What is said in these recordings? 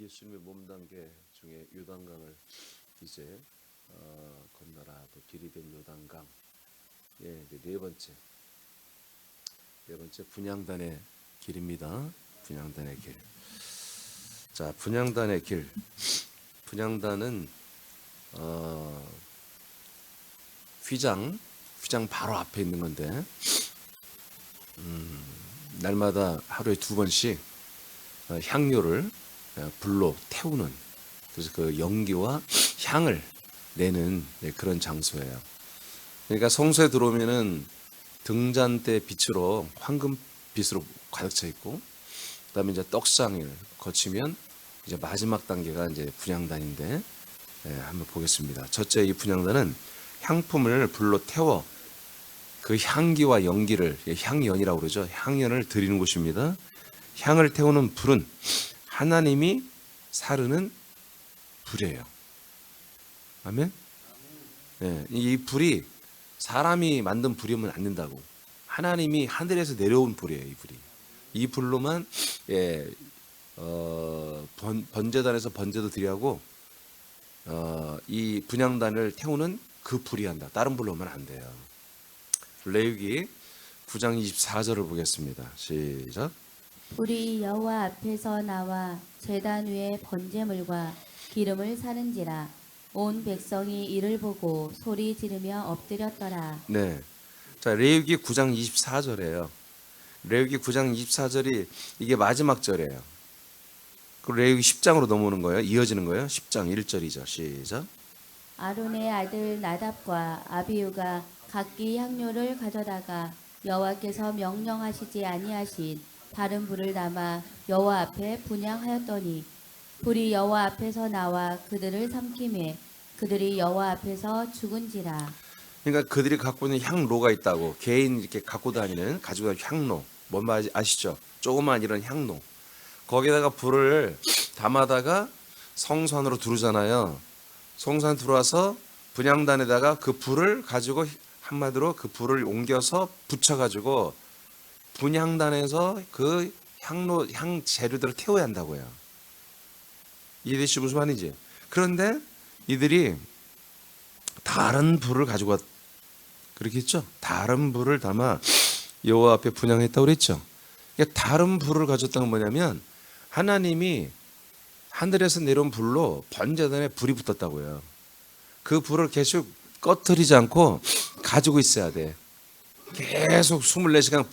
예수님의 몸단계 중에 요단강을 이제 건너라 또 길이 된 요단강. 예, 네 번째 분향단의 길입니다. 분향단의 길. 자, 분향단의 길. 분향단은 휘장 바로 앞에 있는 건데 날마다 하루에 2번씩 향료를 불로 태우는, 그래서 그 연기와 향을 내는 그런 장소예요. 그러니까 성소에 들어오면은 등잔대 빛으로 황금빛으로 가득 차 있고, 그다음에 이제 떡상을 거치면 이제 마지막 단계가 이제 분향단인데, 한번 보겠습니다. 첫째, 이 분향단은 향품을 불로 태워 그 향기와 연기를, 향연이라고 그러죠. 향연을 드리는 곳입니다. 향을 태우는 불은 하나님이 사르는 불이에요. 아멘. 예, 이 불이 사람이 만든 불이면 안 된다고. 하나님이 하늘에서 내려온 불이에요. 이 불이. 이 불로만 번제단에서 번제도 드리고 이 분향단을 태우는 그 불이 한다. 다른 불로만 안 돼요. 레위기 9장 24절을 보겠습니다. 시작. 불이 여호와 앞에서 나와 제단 위에 번제물과 기름을 사른지라. 온 백성이 이를 보고 소리 지르며 엎드렸더라. 네. 자, 레위기 9장 24절이에요. 레위기 9장 24절이 이게 마지막 절이에요. 그 레위기 10장으로 넘어오는 거예요. 이어지는 거예요. 10장 1절이죠. 시작. 아론의 아들 나답과 아비후가 각기 향료를 가져다가 여호와께서 명령하시지 아니하신 다른 불을 담아 여호와 앞에 분향하였더니 불이 여호와 앞에서 나와 그들을 삼키매 그들이 여호와 앞에서 죽은지라. 그러니까 그들이 갖고 있는 향로가 있다고. 개인 이렇게 갖고 다니는, 가지고 다니는 향로. 뭔 말 아시죠? 조그만 이런 향로. 거기다가 불을 담아다가 성소 안으로 두르잖아요. 성소 안에 들어와서 분향단에다가 그 불을 가지고, 한마디로 그 불을 옮겨서 붙여가지고 분향단에서 그 향 재료들을 태워야 한다고요. 이해되시죠? 무슨 말인지. 그런데 이들이 다른 불을 가지고 그렇게 했죠. 다른 불을 담아 여호와 앞에 분향했다고 그랬죠. 그러니까 다른 불을 가졌다는 건 뭐냐면 하나님이 하늘에서 내려온 불로 번제단에 불이 붙었다고요. 그 불을 계속 꺼트리지 않고 가지고 있어야 돼. 계속 24시간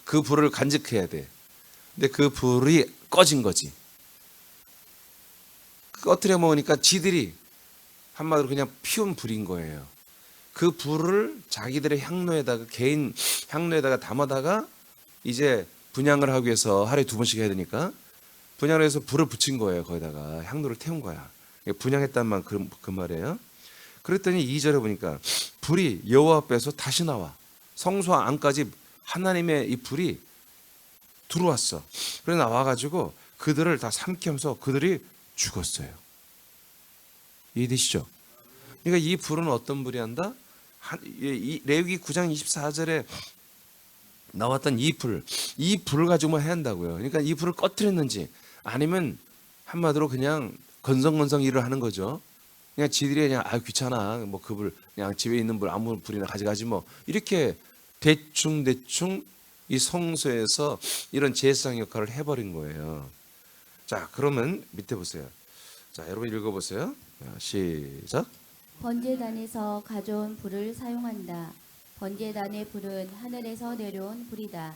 그 불을 간직해야 돼. 근데 그 불이 꺼진 거지. 꺼트려 먹으니까 지들이 한마디로 그냥 피운 불인 거예요. 그 불을 자기들의 향로에다가, 개인 향로에다가 담아다가 이제 분향을 하기 위해서 하루에 2번씩 해야 되니까 분향을 해서 불을 붙인 거예요. 거기다가 향로를 태운 거야. 분향했단 말 그 말이에요. 그랬더니 2절에 보니까 불이 여호와 앞에서 다시 나와 성소 안까지 하나님의 이 불이 들어왔어. 그래 나와가지고 그들을 다 삼키면서 그들이 죽었어요. 이해되시죠? 그러니까 이 불은 어떤 불이 한다? 이 레위기 9장 24절에 나왔던 이 불을 가지고만 해야 한다고요. 그러니까 이 불을 꺼뜨렸는지 아니면 한마디로 그냥 건성건성 일을 하는 거죠. 그냥 지들이 그냥 귀찮아, 뭐 그 불 그냥 집에 있는 불 아무 불이나 가져가지 뭐, 이렇게 대충 이 성소에서 이런 제사장 역할을 해버린 거예요. 자, 그러면 밑에 보세요. 자, 여러분 읽어보세요. 시작. 번제단에서 가져온 불을 사용한다. 번제단의 불은 하늘에서 내려온 불이다.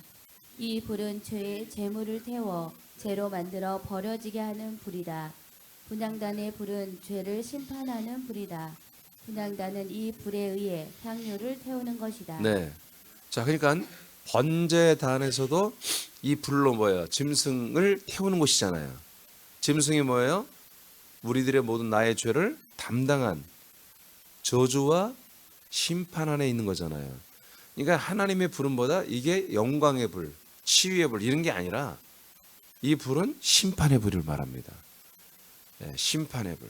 이 불은 죄의 제물을 태워 죄로 만들어 버려지게 하는 불이다. 분향단의 불은 죄를 심판하는 불이다. 분향단은 이 불에 의해 향료를 태우는 것이다. 네. 자, 그러니까 번제단에서도 이 불로 뭐예요? 짐승을 태우는 곳이잖아요. 짐승이 뭐예요? 우리들의 모든 나의 죄를 담당한 저주와 심판 안에 있는 거잖아요. 그러니까 하나님의 불은보다 이게 영광의 불, 치유의 불 이런 게 아니라 이 불은 심판의 불을 말합니다. 네, 심판의 불.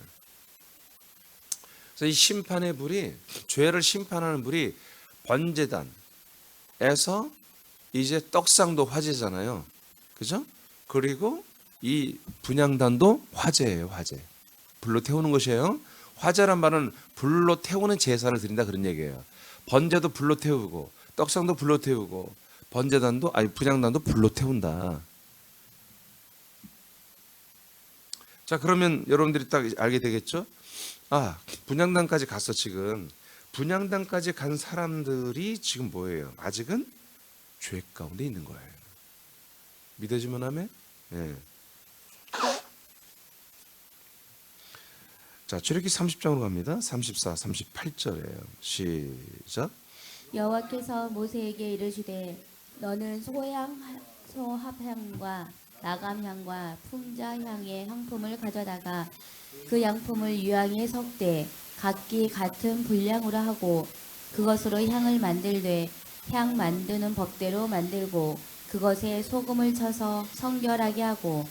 그래서 이 심판의 불이, 죄를 심판하는 불이 번제단에서 이제 떡상도 화제잖아요. 그죠? 그리고 이 분향단도 화제예요. 화제. 불로 태우는 것이에요. 화제란 말은 불로 태우는 제사를 드린다 그런 얘기예요. 번제도 불로 태우고 떡상도 불로 태우고 번제단도 아니 분향단도 불로 태운다. 자, 그러면 여러분들이 딱 알게 되겠죠? 아, 분향단까지 갔어 지금. 분향단까지 간 사람들이 지금 뭐예요? 아직은 죄 가운데 있는 거예요. 믿어지면 하면? 예. 자, 출애굽기 30장으로 갑니다. 34, 38절이에요. 시작. 여호와께서 모세에게 이르시되 너는 소합향과 나감향과 풍자향의 향품을 가져다가 그 양품을 유향에 섞되 각기 같은 분량으로 하고 그것으로 향을 만들되 향 만드는 법대로 만들고 그것에 소금을 쳐서 성결하게 하고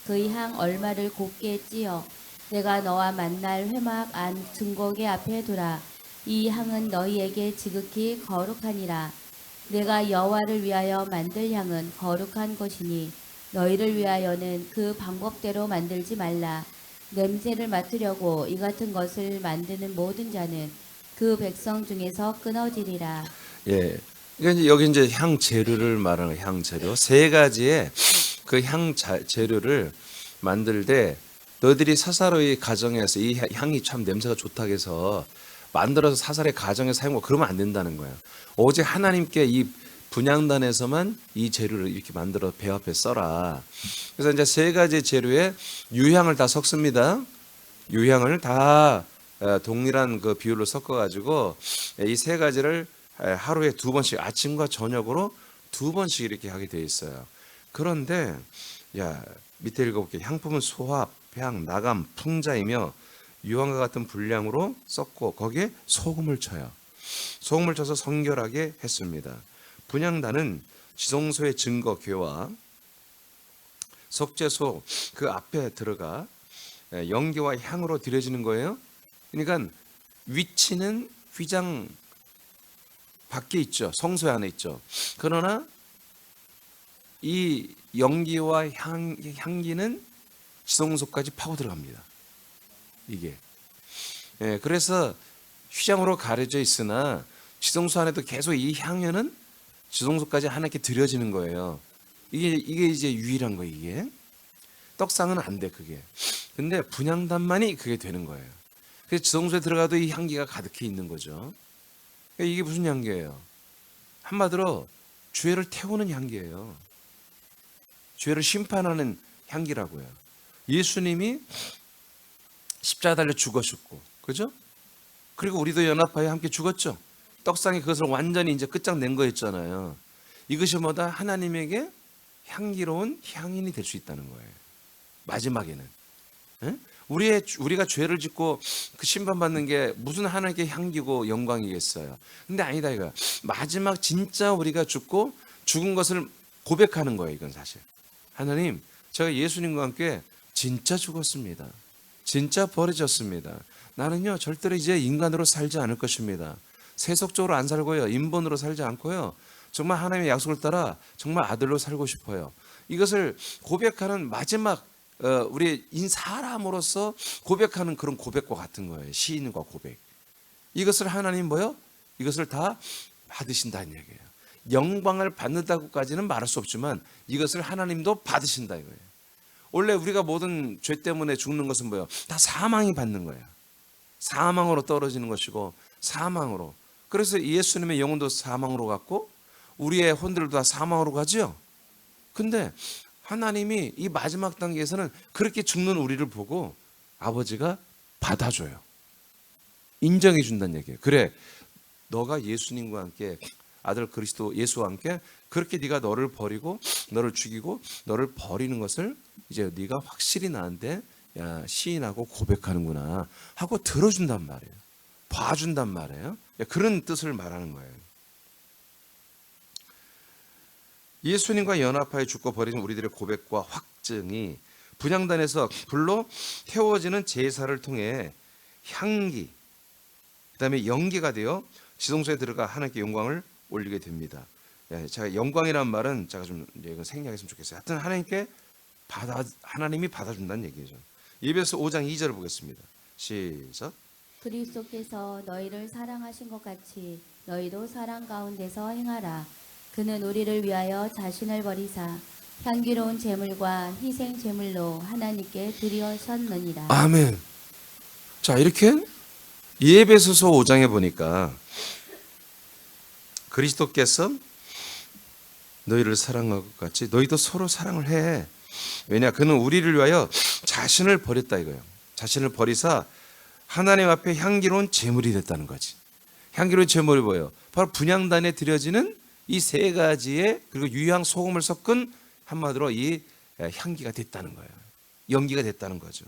그의 향 얼마를 곱게 찌어 내가 너와 만날 회막 안 증거계 앞에 두라. 이 향은 너희에게 지극히 거룩하니라. 내가 여호와를 위하여 만들 향은 거룩한 것이니 너희를 위하여는 그 방법대로 만들지 말라. 냄새를 맡으려고 이 같은 것을 만드는 모든 자는 그 백성 중에서 끊어지리라. 예. 그러니까 이제 여기 이제 향 재료를 말하는 거예요. 향 재료. 세 가지의 그 향 재료를 만들 때 너희들이 사사로이 가정에서 이 향이 참 냄새가 좋다고 해서 만들어서 사사로이 가정에 사용하고 그러면 안 된다는 거예요. 오직 하나님께 이 분향단에서만 이 재료를 이렇게 만들어 배 앞에 써라. 그래서 이제 세 가지 재료에 유향을 다 섞습니다. 유향을 다 동일한 그 비율로 섞어 가지고 이 세 가지를 하루에 2번씩 아침과 저녁으로 2번씩 이렇게 하게 돼 있어요. 그런데 야, 밑에 읽어볼게요. 향품은 소합, 향, 나감, 풍자이며 유황과 같은 분량으로 섞고 거기에 소금을 쳐요. 소금을 쳐서 성결하게 했습니다. 분향단은 지성소의 증거궤와 속죄소 그 앞에 들어가 연기와 향으로 드려지는 거예요. 그러니까 위치는 휘장 밖에 있죠. 성소 안에 있죠. 그러나 이 연기와 향기는 지성소까지 파고 들어갑니다. 이게. 예, 그래서 휘장으로 가려져 있으나 지성소 안에도 계속 이 향연은 지성소까지 하나님께 드려지는 거예요. 이게 이제 유일한 거예요. 이게 떡상은 안 돼 그게. 근데 분향단만이 그게 되는 거예요. 그래서 지성소에 들어가도 이 향기가 가득히 있는 거죠. 이게 무슨 향기예요? 한마디로 죄를 태우는 향기예요. 죄를 심판하는 향기라고요. 예수님이 십자가 달려 죽으셨고, 그죠? 그리고 우리도 연합하여 함께 죽었죠. 떡상이 그것을 완전히 이제 끝장낸 거였잖아요. 이것이 뭐다? 하나님에게 향기로운 향인이 될 수 있다는 거예요. 마지막에는. 예? 우리가 죄를 짓고 그 심판받는 게 무슨 하나님께 향기고 영광이겠어요. 근데 아니다 이거. 마지막 진짜 우리가 죽고 죽은 것을 고백하는 거예요. 이건 사실. 하나님, 제가 예수님과 함께 진짜 죽었습니다. 진짜 버려졌습니다. 나는요 절대로 이제 인간으로 살지 않을 것입니다. 세속적으로 안 살고요. 인본으로 살지 않고요. 정말 하나님의 약속을 따라 정말 아들로 살고 싶어요. 이것을 고백하는 마지막 우리 사람으로서 고백하는 그런 고백과 같은 거예요. 시인과 고백. 이것을 하나님 뭐요? 이것을 다 받으신다는 얘기예요. 영광을 받는다고까지는 말할 수 없지만 이것을 하나님도 받으신다 이거예요. 원래 우리가 모든 죄 때문에 죽는 것은 뭐예요? 다 사망이 받는 거예요. 사망으로 떨어지는 것이고 사망으로. 그래서 예수님의 영혼도 사망으로 갔고 우리의 혼들도 다 사망으로 가죠. 근데 하나님이 이 마지막 단계에서는 그렇게 죽는 우리를 보고 아버지가 받아줘요. 인정해 준다는 얘기예요. 그래, 너가 예수님과 함께 아들 그리스도 예수와 함께 그렇게 네가 너를 버리고 너를 죽이고 너를 버리는 것을 이제 네가 확실히 나한테 시인하고 고백하는구나 하고 들어준단 말이에요. 봐준단 말이에요. 그런 뜻을 말하는 거예요. 예수님과 연합하여 죽고 버리는 우리들의 고백과 확증이 분향단에서 불로 태워지는 제사를 통해 향기, 그 다음에 연기가 되어 지성소에 들어가 하나님께 영광을 올리게 됩니다. 제가 영광이라는 말은 제가 좀 이거 생략했으면 좋겠어요. 하여튼 하나님께 하나님이 받아준다는 얘기죠. 에베소 5장 2절을 보겠습니다. 시작. 그리스도께서 너희를 사랑하신 것 같이 너희도 사랑 가운데서 행하라. 그는 우리를 위하여 자신을 버리사 향기로운 제물과 희생 제물로 하나님께 드리셨느니라. 아멘. 자, 이렇게 에베소서 5장에 보니까 그리스도께서 너희를 사랑한 것 같이 너희도 서로 사랑을 해. 왜냐? 그는 우리를 위하여 자신을 버렸다 이거예요. 자신을 버리사 하나님 앞에 향기로운 제물이 됐다는 거지. 향기로운 제물이 뭐예요? 바로 분향단에 드려지는 이 세 가지의 그리고 유향 소금을 섞은 한마디로 이 향기가 됐다는 거예요. 연기가 됐다는 거죠.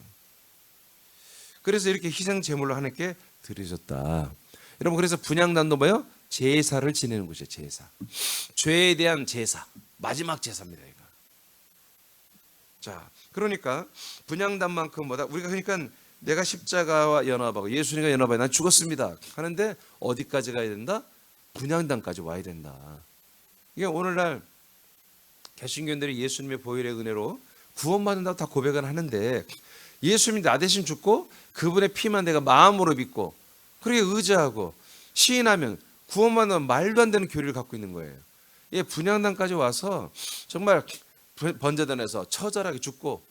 그래서 이렇게 희생 제물로 하나님께 드려졌다. 여러분, 그래서 분향단도 뭐예요? 제사를 지내는 곳이에요. 제사. 죄에 대한 제사. 마지막 제사입니다. 이거. 자, 그러니까 분향단만큼 뭐다? 우리가 그러니까 내가 십자가와 연합하고 예수님과 연합하고 난 죽었습니다 하는데 어디까지 가야 된다? 분향단까지 와야 된다. 이게 오늘날 개신교인들이 예수님의 보혈의 은혜로 구원받는다고 다 고백은 하는데 예수님이 나 대신 죽고 그분의 피만 내가 마음으로 믿고 그렇게 의지하고 시인하면 구원받는 말도 안 되는 교리를 갖고 있는 거예요. 예, 분향단까지 와서 정말 번제단에서 처절하게 죽고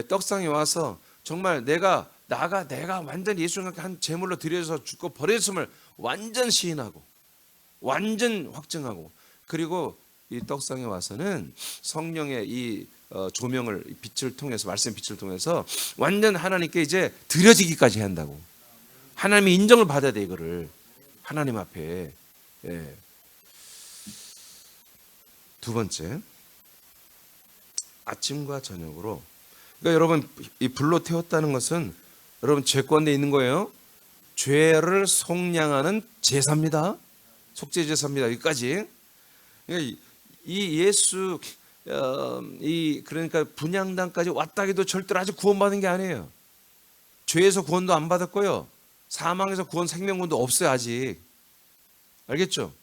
떡상에 와서 정말 내가 완전 예수님과 한 제물로 드려서 죽고 버렸음을 완전 시인하고 완전 확증하고 그리고 이 떡상에 와서는 성령의 이 조명을 빛을 통해서 말씀의 빛을 통해서 완전 하나님께 이제 드려지기까지 한다고. 하나님이 인정을 받아야 돼 이거를 하나님 앞에. 예. 두 번째, 아침과 저녁으로. 그러니까 여러분 이 불로 태웠다는 것은 여러분 죄권에 있는 거예요. 죄를 속량하는 제사입니다. 속죄 제사입니다. 여기까지. 그러니까 이 예수 그러니까 분향단까지 왔다 해도 절대로 아직 구원받은 게 아니에요. 죄에서 구원도 안 받았고요. 사망에서 구원 생명구원도 없어요 아직. 알겠죠?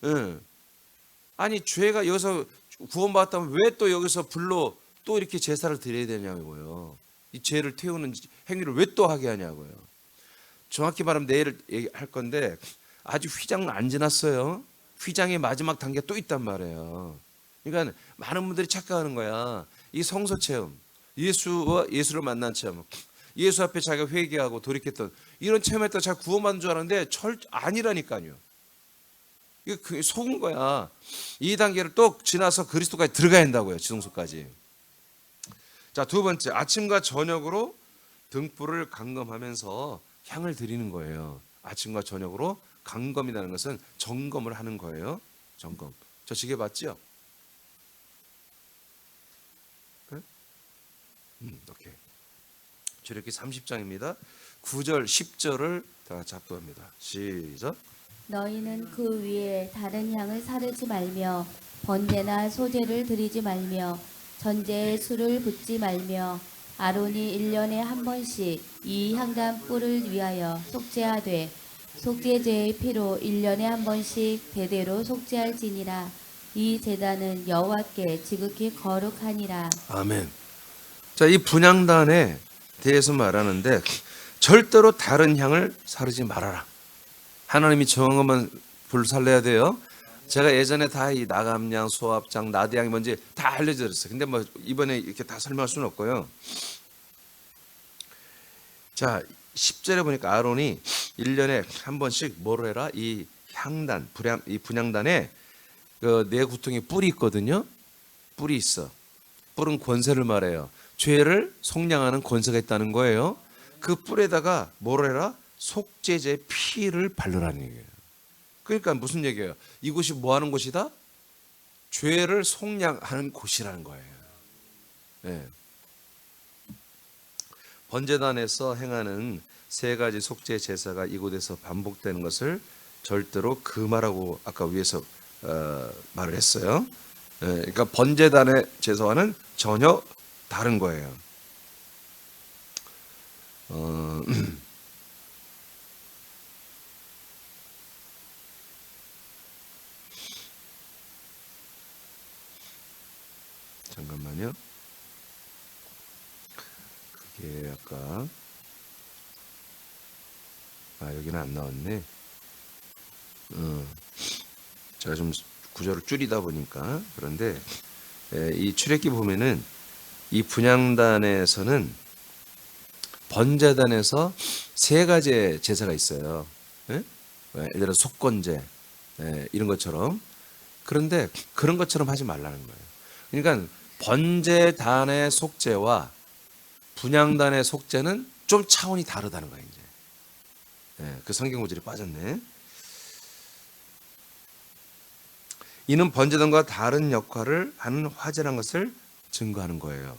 예. 아니 죄가 여기서 구원받았다면 왜 또 여기서 불로 또 이렇게 제사를 드려야 되냐고요. 이 죄를 태우는 행위를 왜 또 하게 하냐고요. 정확히 말하면 내일 얘기할 건데 아직 휘장은 안 지났어요. 휘장의 마지막 단계가 또 있단 말이에요. 그러니까 많은 분들이 착각하는 거야. 이 성소 체험, 예수와 예수를 만난 체험, 예수 앞에 자기가 회개하고 돌이켰던 이런 체험했다 자기가 구원받은 줄 알았는데 아니라니까요. 이거 속은 거야. 이 단계를 또 지나서 그리스도까지 들어가야 한다고요. 지성소까지. 자, 두 번째, 아침과 저녁으로 등불을 감금하면서 향을 드리는 거예요. 아침과 저녁으로 감검이라는 것은 점검을 하는 거예요. 점검. 저 시계 봤죠? 네? 오케이. 출애굽기 30장입니다. 9절, 10절을 다 같이 합독합니다. 시작. 너희는 그 위에 다른 향을 사르지 말며 번제나 소제를 드리지 말며 전제에 술을 붓지 말며 아론이 1년에 한 번씩 이 향단 뿔을 위하여 속죄하되 속죄제의 피로 1년에 한 번씩 대대로 속죄할지니라. 이 제단은 여호와께 지극히 거룩하니라. 아멘. 자, 이 분향단에 대해서 말하는데 절대로 다른 향을 사르지 말아라. 하나님이 정한 것만 불 살려야 돼요. 제가 예전에 다 이 나감향, 소합장, 나대향이 뭔지 다 알려드렸어요. 근데 뭐 이번에 이렇게 다 설명할 수는 없고요. 자, 10절에 보니까 아론이 1년에 한 번씩 뭐를 해라? 이 향단, 이 분향단에 그 네 구통에 뿔이 있거든요. 뿔이 있어. 뿔은 권세를 말해요. 죄를 속량하는 권세가 있다는 거예요. 그 뿔에다가 뭐를 해라? 속죄제 피를 바르라는 얘기예요. 그러니까 무슨 얘기예요? 이곳이 뭐 하는 곳이다? 죄를 속량하는 곳이라는 거예요. 네. 번제단에서 행하는 세 가지 속죄 제사가 이곳에서 반복되는 것을 절대로 금하라고 아까 위에서 말을 했어요. 네. 그러니까 번제단의 제사와는 전혀 다른 거예요. 잠깐만요. 예, 아까 여기는 안 나왔네. 제가 좀 구절을 줄이다 보니까. 그런데 이 출애굽기 보면은 이 분향단에서는 번제단에서 세 가지의 제사가 있어요. 예? 예를 들어 속건제 이런 것처럼. 그런데 그런 것처럼 하지 말라는 거예요. 그러니까 번제단의 속죄와 분향단의 속죄는 좀 차원이 다르다는 거예요. 이제 그 성경 구절이 빠졌네. 이는 번제단과 다른 역할을 하는 화제라는 것을 증거하는 거예요.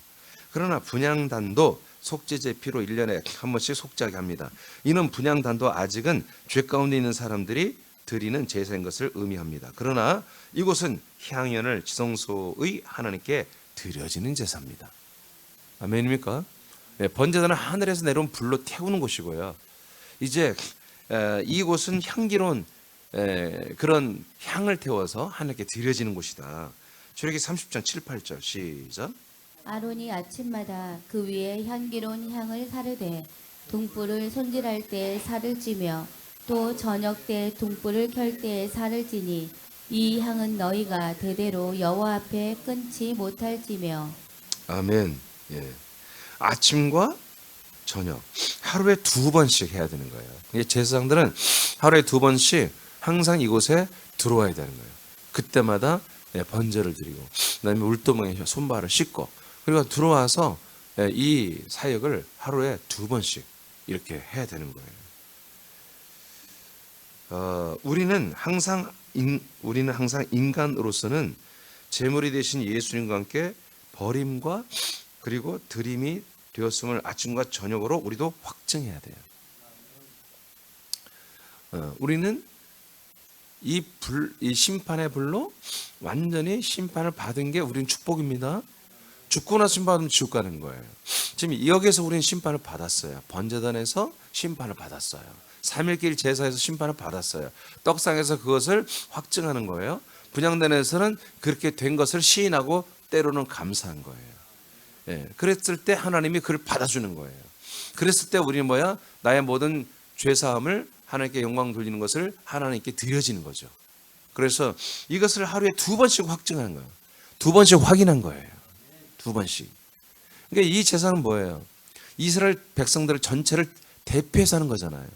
그러나 분향단도 속죄제 피로 1년에 한 번씩 속죄하게 합니다. 이는 분향단도 아직은 죄 가운데 있는 사람들이 드리는 제사인 것을 의미합니다. 그러나 이곳은 향연을 지성소의 하나님께 드려지는 제사입니다. 아멘입니까? 번제단은 하늘에서 내려온 불로 태우는 곳이고요. 이제 이곳은 향기로운 그런 향을 태워서 하나님께 드려지는 곳이다. 출애굽기 30장 7, 8절 시작. 아론이 아침마다 그 위에 향기로운 향을 사르되 등불을 손질할 때 살을 찌며 또 저녁 때 등불을 켤 때에 살을 찌니 이 향은 너희가 대대로 여호와 앞에 끊지 못할지며. 아멘. 예. 아침과 저녁 하루에 2번씩 해야 되는 거예요. 제사장들은 하루에 2번씩 항상 이곳에 들어와야 되는 거예요. 그때마다 번제를 드리고 그다음에 물두멍에 손발을 씻고 그리고 들어와서 이 사역을 하루에 2번씩 이렇게 해야 되는 거예요. 우리는 항상 인간으로서는 제물이 되신 예수님과 함께 버림과 그리고 드림이 되었음을 아침과 저녁으로 우리도 확증해야 돼요. 우리는 이 심판의 불로 완전히 심판을 받은 게 우리는 축복입니다. 죽고 나서 심판받으면 지옥 가는 거예요. 지금 여기서 우리는 심판을 받았어요. 번제단에서 심판을 받았어요. 3.1길 제사에서 심판을 받았어요. 떡상에서 그것을 확증하는 거예요. 분향단에서는 그렇게 된 것을 시인하고 때로는 감사한 거예요. 그랬을 때 하나님이 그를 받아주는 거예요. 그랬을 때 우리는 뭐야? 나의 모든 죄사함을 하나님께 영광 돌리는 것을 하나님께 드려지는 거죠. 그래서 이것을 하루에 2번씩 확증하는 거예요. 2번씩 확인한 거예요. 2번씩. 그러니까 이 제사는 뭐예요? 이스라엘 백성들 전체를 대표해서 하는 거잖아요.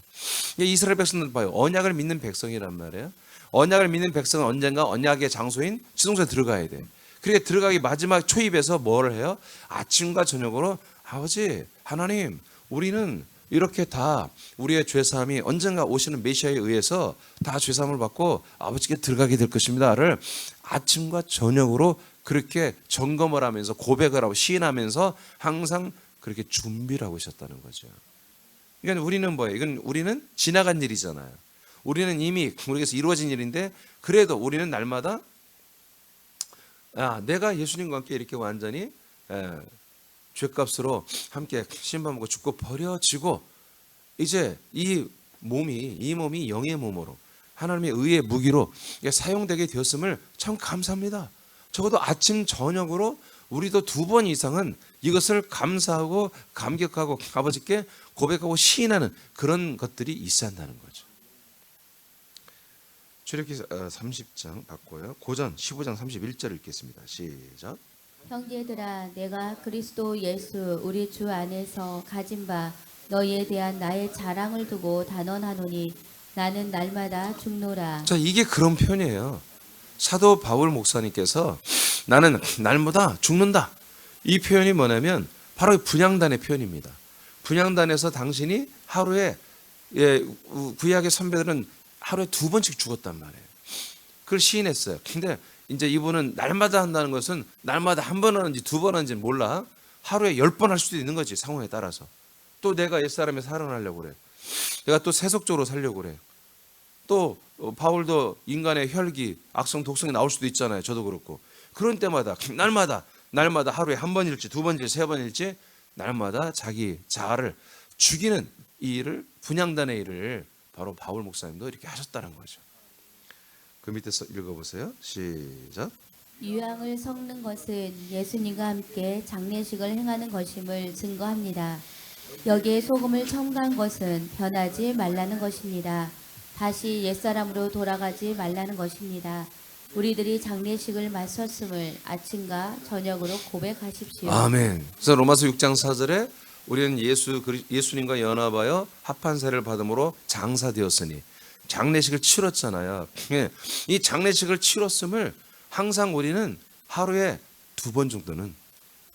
이스라엘 백성들 봐요. 언약을 믿는 백성이란 말이에요. 언약을 믿는 백성은 언젠가 언약의 장소인 지성소에 들어가야 돼. 그렇게 들어가기 마지막 초입에서 뭘 해요? 아침과 저녁으로 아버지 하나님 우리는 이렇게 다 우리의 죄사함이 언젠가 오시는 메시아에 의해서 다 죄사함을 받고 아버지께 들어가게 될 것입니다를 아침과 저녁으로 그렇게 점검을 하면서 고백을 하고 시인하면서 항상 그렇게 준비를 하고 있었다는 거죠. 그러니까 우리는 뭐예요? 이건 우리는 지나간 일이잖아요. 우리는 이미 우리에게서 이루어진 일인데 그래도 우리는 날마다 내가 예수님과 함께 이렇게 완전히 죄값으로 함께 심판받고 죽고 버려지고 이제 이 몸이 영의 몸으로 하나님의 의의 무기로 사용되게 되었음을 참 감사합니다. 적어도 아침 저녁으로 우리도 2번 이상은 이것을 감사하고 감격하고 아버지께 고백하고 시인하는 그런 것들이 있어야 한다는 거죠. 출애굽기 30장 바꿔요. 고전 15장 31절 읽겠습니다. 시작. 형제들아 내가 그리스도 예수 우리 주 안에서 가진 바 너희에 대한 나의 자랑을 두고 단언하노니 나는 날마다 죽노라. 자, 이게 그런 표현이에요. 사도 바울 목사님께서 나는 날마다 죽는다. 이 표현이 뭐냐면 바로 분향단의 표현입니다. 분향단에서 당신이 하루에 구약의 선배들은 하루에 2번씩 죽었단 말이에요. 그걸 시인했어요. 근데 이제 이분은 날마다 한다는 것은 날마다 한 번 하는지 2번 하는지 몰라. 하루에 10번 할 수도 있는 거지, 상황에 따라서. 또 내가 옛사람에 살아나려고 그래. 내가 또 세속적으로 살려고 그래. 또 바울도 인간의 혈기, 악성, 독성이 나올 수도 있잖아요. 저도 그렇고. 그런 때마다 날마다 하루에 1번일지 2번일지 3번일지 날마다 자기 자아를 죽이는 이 일을, 분향단의 일을 바로 바울 목사님도 이렇게 하셨다는 거죠. 그 밑에서 읽어보세요. 시작. 유향을 섞는 것은 예수님과 함께 장례식을 행하는 것임을 증거합니다. 여기에 소금을 첨가한 것은 변하지 말라는 것입니다. 다시 옛사람으로 돌아가지 말라는 것입니다. 우리들이 장례식을 마쳤음을 아침과 저녁으로 고백하십시오. 아멘. 그래서 로마서 6장 4절에 우리는 예수님과 연합하여 합한 세를 받음으로 장사되었으니 장례식을 치렀잖아요. 예. 이 장례식을 치렀음을 항상 우리는 하루에 2번 정도는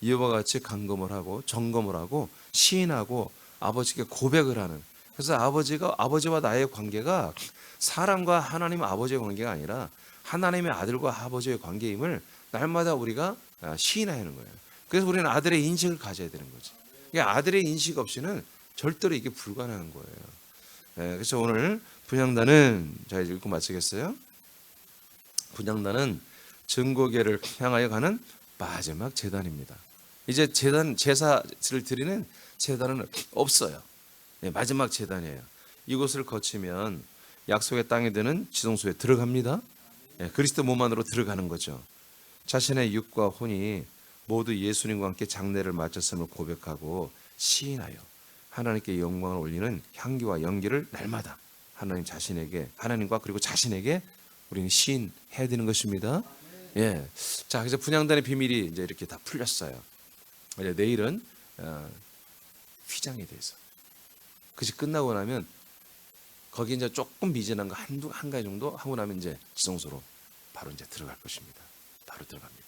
이와 같이 간검을 하고 점검을 하고 시인하고 아버지께 고백을 하는. 그래서 아버지와 나의 관계가 사람과 하나님 아버지의 관계가 아니라 하나님의 아들과 아버지의 관계임을 날마다 우리가 시인하는 거예요. 그래서 우리는 아들의 인식을 가져야 되는 거지. 아들의 인식 없이는 절대로 이게 불가능한 거예요. 그래서 오늘 분향단은 자 이제 읽고 마치겠어요. 분향단은 증거계를 향하여 가는 마지막 제단입니다. 이제 제사를 드리는 제단은 없어요. 마지막 제단이에요. 이곳을 거치면 약속의 땅에 드는 지성소에 들어갑니다. 그리스도 몸 안으로 들어가는 거죠. 자신의 육과 혼이 모두 예수님과 함께 장례를 마쳤음을 고백하고 시인하여 하나님께 영광을 올리는 향기와 연기를 날마다 하나님과 그리고 자신에게 우리는 시인해야 되는 것입니다. 예. 자, 그래서 분향단의 비밀이 이제 이렇게 다 풀렸어요. 이제 내일은 휘장에 대해서. 그것이 끝나고 나면 거기 이제 조금 미진한 거 한 가지 정도 하고 나면 이제 지성소로 바로 이제 들어갈 것입니다. 바로 들어갑니다.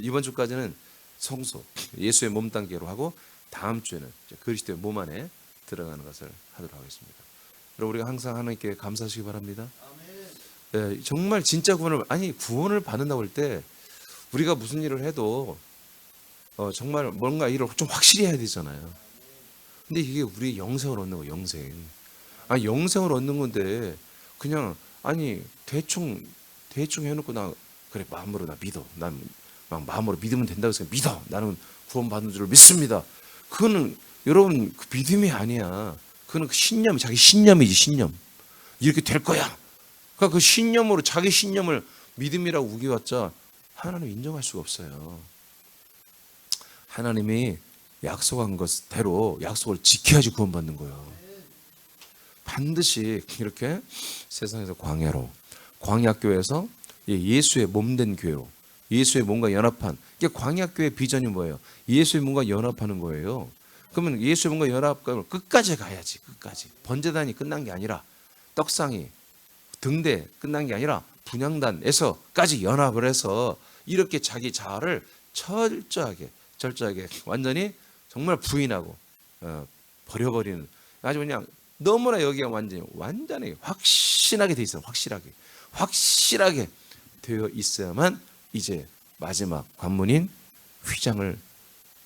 이번 주까지는 성소, 예수의 몸 단계로 하고 다음 주에는 그리스도의 몸 안에 들어가는 것을 하도록 하겠습니다. 여러분 우리가 항상 하나님께 감사하시기 바랍니다. 예, 정말 진짜 구원을 받는다고 할 때 우리가 무슨 일을 해도 정말 뭔가 일을 좀 확실히 해야 되잖아요. 근데 이게 우리 영생을 얻는 거예요. 영생을 얻는 건데 그냥 대충 해놓고 나 그래 마음으로 나 믿어. 난 막 마음으로 믿으면 된다고 해서 믿어. 나는 구원받는 줄을 믿습니다. 그거는 여러분 그 믿음이 아니야. 그거는 자기 신념이지 신념. 이렇게 될 거야. 그러니까 그 신념으로 자기 신념을 믿음이라고 우겨왔자 하나님 인정할 수가 없어요. 하나님이 약속한 것대로 약속을 지켜야지 구원받는 거예요. 반드시 이렇게 세상에서 광야교회에서 예수의 몸된 교회로 예수의 몸과 연합한 이게 광야교회 비전이 뭐예요? 예수의 몸과 연합하는 거예요. 그러면 예수의 몸과 연합을 끝까지 가야지. 끝까지. 번제단이 끝난 게 아니라 떡상이 등대 끝난 게 아니라 분향단에서까지 연합을 해서 이렇게 자기 자아를 철저하게 완전히 정말 부인하고 버려버리는 아주 그냥 너무나 여기가 완전히 확신하게 돼 있어요. 확실하게 되어 있어야만 이제 마지막 관문인 휘장을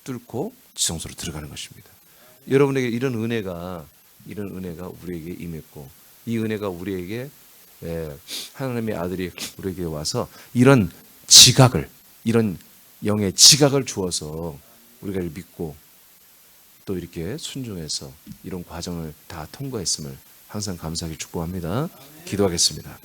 뚫고 지성소로 들어가는 것입니다. 여러분에게 이런 은혜가 우리에게 임했고 이 은혜가 우리에게 하나님의 아들이 우리에게 와서 이런 영의 지각을 주어서 우리가 믿고 또 이렇게 순종해서 이런 과정을 다 통과했음을 항상 감사하게 축복합니다. 기도하겠습니다.